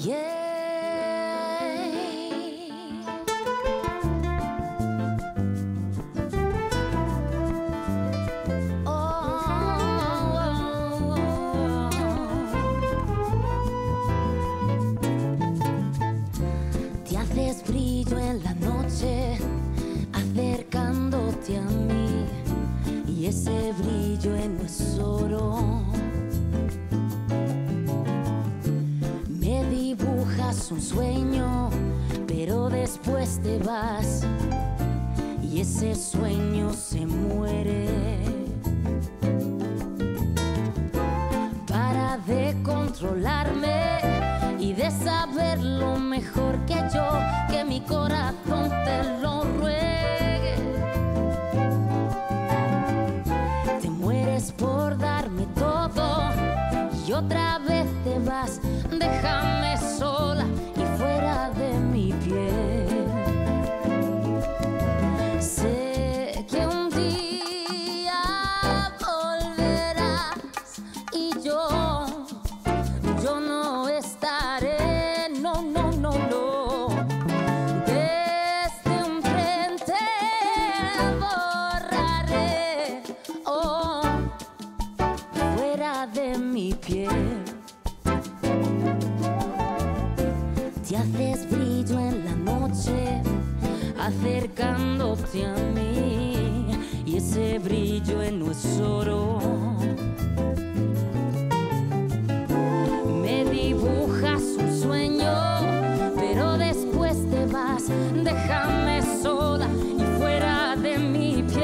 Te haces brillo en la noche, acercándote a mí, y ese brillo no es oro. Me dibujas un sueño, pero después te vas, y ese sueño se muere. Para de controlarme y de saberlo mejor que yo, que mi corazón te lo ruegue. Te mueres por darme todo y otra vez te vas. Déjame sola y fuera de mi piel. Sé que un día volverás y yo no estaré, no, no, no, no. Desde un tren te borraré, oh, fuera de mi piel. Te haces brillo en la noche, acercándote a mí, y ese brillo no es oro. Me dibujas un sueño, pero después te vas. Déjame sola y fuera de mi piel.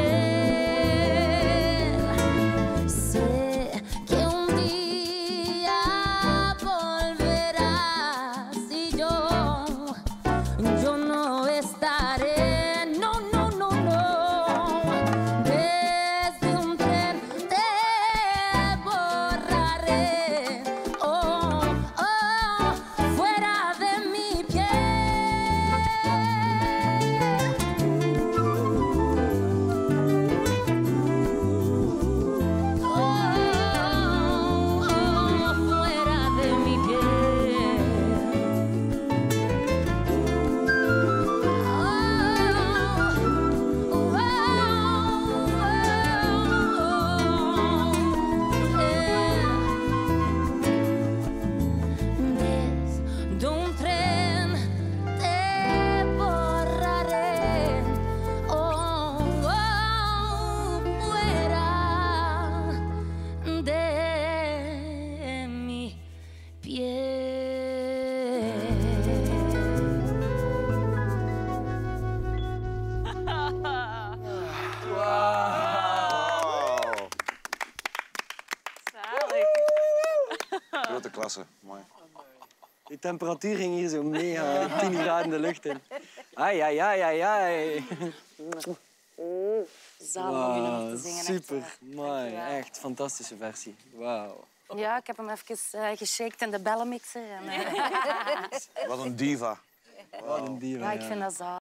Sé que un día volverás y yo no estaré, no, no, no, no. Desde un tren te borraré, oh, oh, fuera de mi piel. Oh, oh, fuera de mi piel. Desde un tren te borraré, oh, oh, fuera de mi piel. Grote klasse, mooi. Die temperatuur ging hier zo mega 10 graden de lucht in. Ai, ai, ai, ai, ai. Zalig om je nog te zingen. Super, mooi. Echt fantastische versie. Wauw. Ja, ik heb hem even geshaked in de bellenmixer. Wat een diva. Wat een diva. Ja, ik vind dat zalig.